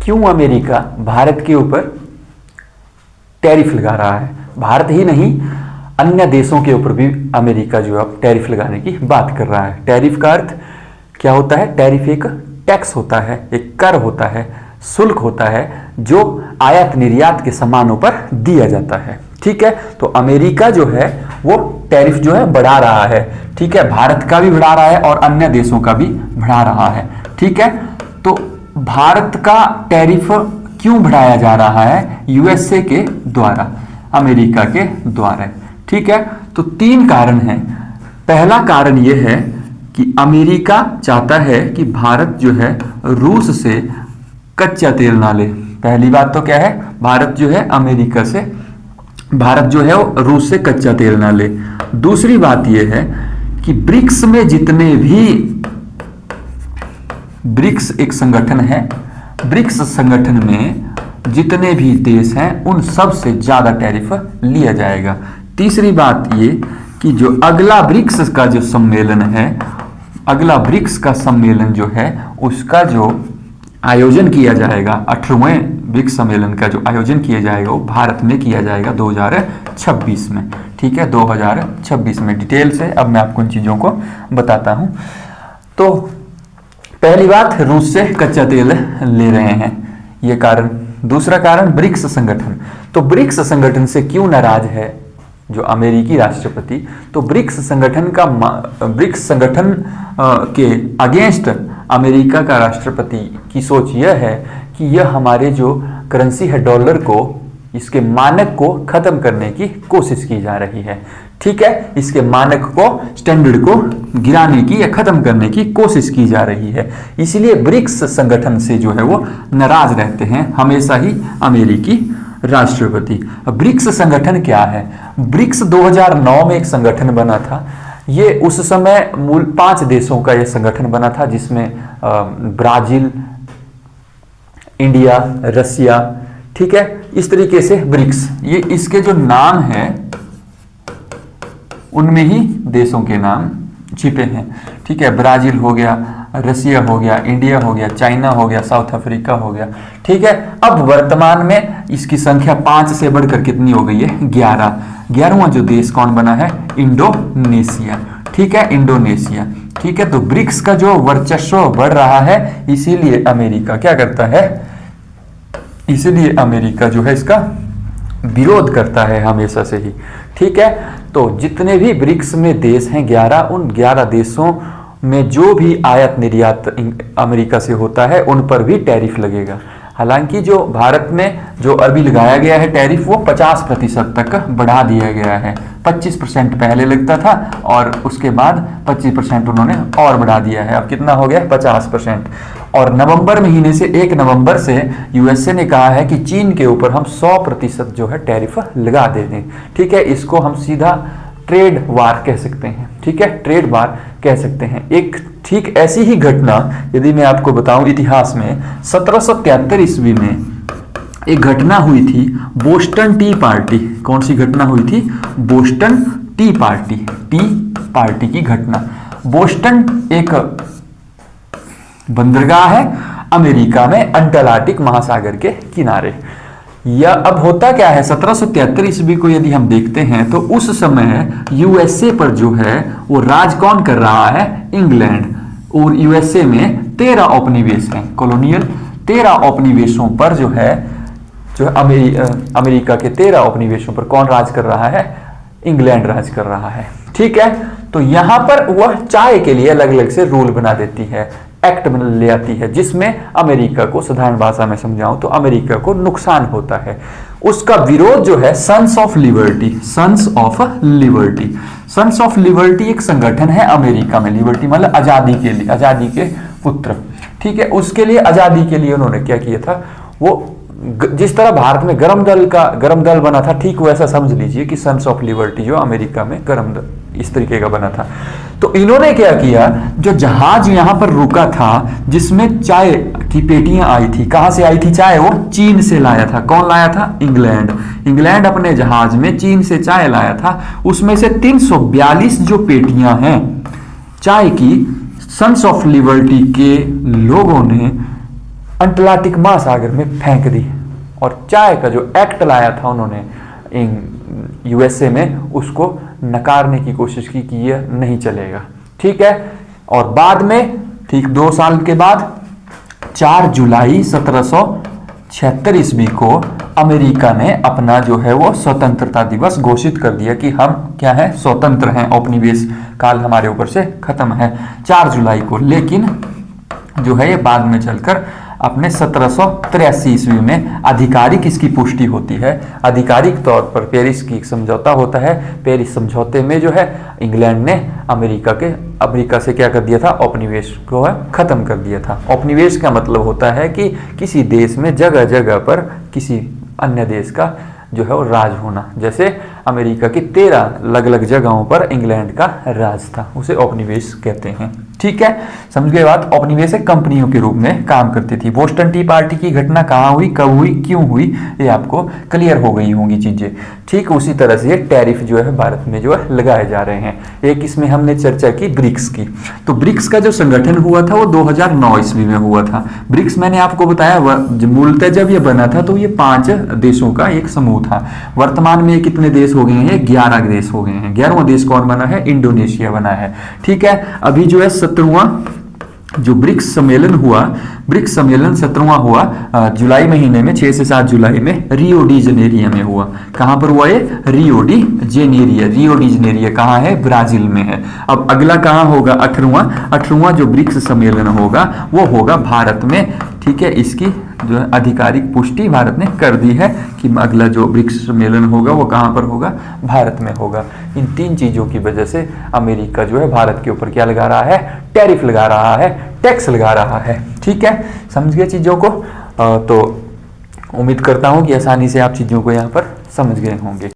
क्यों अमेरिका भारत के ऊपर टैरिफ लगा रहा है। भारत ही नहीं, अन्य देशों के ऊपर भी अमेरिका जो है टैरिफ लगाने की बात कर रहा है। टैरिफ का अर्थ क्या होता है? टैरिफ एक टैक्स होता है, एक कर होता है, शुल्क होता है जो आयात निर्यात के सामानों पर दिया जाता है। ठीक है, तो अमेरिका जो है वो टैरिफ जो है बढ़ा रहा है। ठीक है, भारत का भी बढ़ा रहा है और अन्य देशों का भी बढ़ा रहा है। ठीक है, तो भारत का टैरिफ क्यों बढ़ाया जा रहा है? यूएसए के द्वारा, अमेरिका के द्वारा। ठीक है, तो 3 कारण हैं। पहला कारण यह है कि अमेरिका चाहता है कि भारत जो है रूस से कच्चा तेल ना ले। पहली बात तो क्या है? भारत जो है अमेरिका से, भारत जो है वो रूस से कच्चा तेल ना ले। दूसरी बात यह है कि ब्रिक्स में जितने भी, ब्रिक्स एक संगठन है, ब्रिक्स संगठन में जितने भी देश हैं उन सब से ज्यादा टैरिफ लिया जाएगा। तीसरी बात ये कि जो अगला ब्रिक्स का जो सम्मेलन है, अगला ब्रिक्स का सम्मेलन जो है उसका जो आयोजन किया जाएगा, 18वें ब्रिक्स सम्मेलन का जो आयोजन किया जाएगा वो भारत में किया जाएगा 2026 में। ठीक है, 2026 में। डिटेल से अब मैं आपको इन चीजों को बताता हूं। तो पहली बात, रूस से कच्चा तेल ले रहे हैं, ये कारण। दूसरा कारण ब्रिक्स संगठन। तो ब्रिक्स संगठन से क्यों नाराज है जो अमेरिकी राष्ट्रपति? तो ब्रिक्स संगठन का, ब्रिक्स संगठन के अगेंस्ट अमेरिका का राष्ट्रपति की सोच यह है कि यह हमारे जो करेंसी है डॉलर को, इसके मानक को खत्म करने की कोशिश की जा रही है। ठीक है, इसके मानक को, स्टैंडर्ड को गिराने की या खत्म करने की कोशिश की जा रही है। इसलिए ब्रिक्स संगठन से जो है वो नाराज रहते हैं हमेशा ही अमेरिकी राष्ट्रपति। ब्रिक्स संगठन क्या है? ब्रिक्स 2009 में एक संगठन बना था। ये उस समय मूल 5 देशों का यह संगठन बना था, जिसमें ब्राजील, इंडिया, रसिया, ठीक है, इस तरीके से ब्रिक्स, ये इसके जो नाम है उनमें ही देशों के नाम छिपे हैं। ठीक है, ब्राजील हो गया, रसिया हो गया, इंडिया हो गया, चाइना हो गया, साउथ अफ्रीका हो गया। ठीक है, अब वर्तमान में इसकी संख्या 5 से बढ़कर कितनी हो गई है? 11। 11वां जो देश कौन बना है? इंडोनेशिया। ठीक है, इंडोनेशिया। ठीक है, तो ब्रिक्स का जो वर्चस्व बढ़ रहा है, इसीलिए अमेरिका क्या करता है? इसीलिए अमेरिका जो है इसका विरोध करता है हमेशा से ही। ठीक है, तो जितने भी ब्रिक्स में देश हैं 11, उन 11 देशों में जो भी आयात निर्यात अमेरिका से होता है उन पर भी टैरिफ लगेगा। हालांकि जो भारत में जो अभी लगाया गया है टैरिफ वो 50% तक बढ़ा दिया गया है। 25% पहले लगता था और उसके बाद 25% उन्होंने और बढ़ा दिया है। अब कितना हो गया? 50%। और नवंबर महीने से 1 नवंबर से यूएसए ने कहा है कि चीन के ऊपर हम 100% जो है टैरिफ लगा देंगे। ठीक है, इसको हम सीधा ट्रेड वार कह सकते हैं। ठीक है, ट्रेड वार कह सकते हैं। एक ठीक ऐसी ही घटना यदि मैं आपको बताऊं, इतिहास में 1773 ईस्वी में एक घटना हुई थी, बोस्टन टी पार्टी। कौन सी घटना हुई थी? Boston T party, T party की घटना। बोस्टन एक बंदरगाह है अमेरिका में, अंटार्कटिक महासागर के किनारे। या अब होता क्या है, 1773 ईस्वी को यदि हम देखते हैं तो उस समय यूएसए पर जो है वो राज कौन कर रहा है? इंग्लैंड। और यूएसए में 13 उपनिवेश हैं, कॉलोनियल 13 उपनिवेशों पर जो है अमेरिका के 13 उपनिवेशों पर कौन राज कर रहा है? इंग्लैंड राज कर रहा है। ठीक है, तो यहां पर वह चाय के लिए अलग अलग से रूल बना देती है, एक्ट बना ले आती है, जिसमें अमेरिका को, साधारण भाषा में समझाऊं तो अमेरिका को नुकसान होता है। उसका विरोध जो है sons of liberty, sons of liberty, sons of liberty एक संगठन है अमेरिका में। लिबर्टी मतलब आजादी के लिए, आजादी के पुत्र। ठीक है, उसके लिए, आजादी के लिए उन्होंने क्या किया था? वो जिस तरह भारत में गरम दल बना था, ठीक वैसा समझ लीजिए कि सन्स ऑफ लिबर्टी जो अमेरिका में गरम दल इस तरीके का बना था। तो इन्होंने क्या किया, जो जहाज यहां पर रुका था जिसमें चाय की पेटियां आई थी, कहां से आई थी चाय? वो चीन से लाया था। कौन लाया था? इंग्लैंड। इंग्लैंड अपने जहाज में चीन से चाय लाया था। उसमें से 342 जो पेटियां हैं चाय की, सन्स ऑफ लिबर्टी के लोगों ने अंटार्कटिक महासागर में फेंक दी। और चाय का जो एक्ट लाया था उन्होंने यूएसए में, उसको नकारने की कोशिश की कि यह नहीं चलेगा। ठीक है। और बाद में ठीक 2 साल के बाद 4 जुलाई 1776 ईस्वी को अमेरिका ने अपना जो है वो स्वतंत्रता दिवस घोषित कर दिया कि हम क्या है, स्वतंत्र हैं, औपनिवेश काल हमारे ऊपर से खत्म है 4 जुलाई को। लेकिन जो है ये बाद में चलकर अपने 1783 ईस्वी में आधिकारिक इसकी पुष्टि होती है। आधिकारिक तौर पर पेरिस की समझौता होता है। पेरिस समझौते में जो है इंग्लैंड ने अमेरिका से क्या कर दिया था, औपनिवेश को है खत्म कर दिया था। औपनिवेश का मतलब होता है कि किसी देश में जगह जगह पर किसी अन्य देश का जो है वो राज होना। जैसे अमेरिका की 13 अलग अलग जगहों पर इंग्लैंड का राज था, उसे औपनिवेश कहते हैं। ठीक है, समझ गए बात। औपनिवेश कंपनियों के रूप में काम करती थी। बोस्टन टी पार्टी की घटना कहाँ हुई, कब हुई, क्यों हुई, ये आपको क्लियर हो गई होंगी चीजें। ठीक उसी तरह से टैरिफ जो है भारत में जो है लगाए जा रहे हैं। एक इसमें हमने चर्चा की ब्रिक्स की। तो ब्रिक्स का जो संगठन हुआ था वो 2009 ईस्वी में हुआ था। ब्रिक्स मैंने आपको बताया मूलतः जब ये बना था तो ये 5 देशों का एक समूह था। वर्तमान में कितने देश हो गए हैं, 11 देश हो गए हैं। 11वां देश कौन बना है, इंडोनेशिया बना है। ठीक है, अभी जो है 17वां जो ब्रिक्स सम्मेलन हुआ, ब्रिक्स सम्मेलन 17वां हुआ जुलाई महीने में, 6 से 7 जुलाई में रियो डी जेनेरिया में हुआ। कहां पर हुआ ये, Rio de Janeiro. Rio de Janeiro कहां है, ब्राजील में है। अब अगला कहां होगा, 18वां जो ब्रिक्स सम्मेलन होगा वो होगा भारत में। ठीक है, इसकी जो है आधिकारिक पुष्टि भारत ने कर दी है कि अगला जो ब्रिक्स सम्मेलन होगा वो कहां पर होगा, भारत में होगा। इन 3 चीजों की वजह से अमेरिका जो है भारत के ऊपर क्या लगा रहा है, टैरिफ लगा रहा है, टैक्स लगा रहा है। ठीक है, समझ गए चीजों को। तो उम्मीद करता हूं कि आसानी से आप चीजों को यहां पर समझ गए होंगे।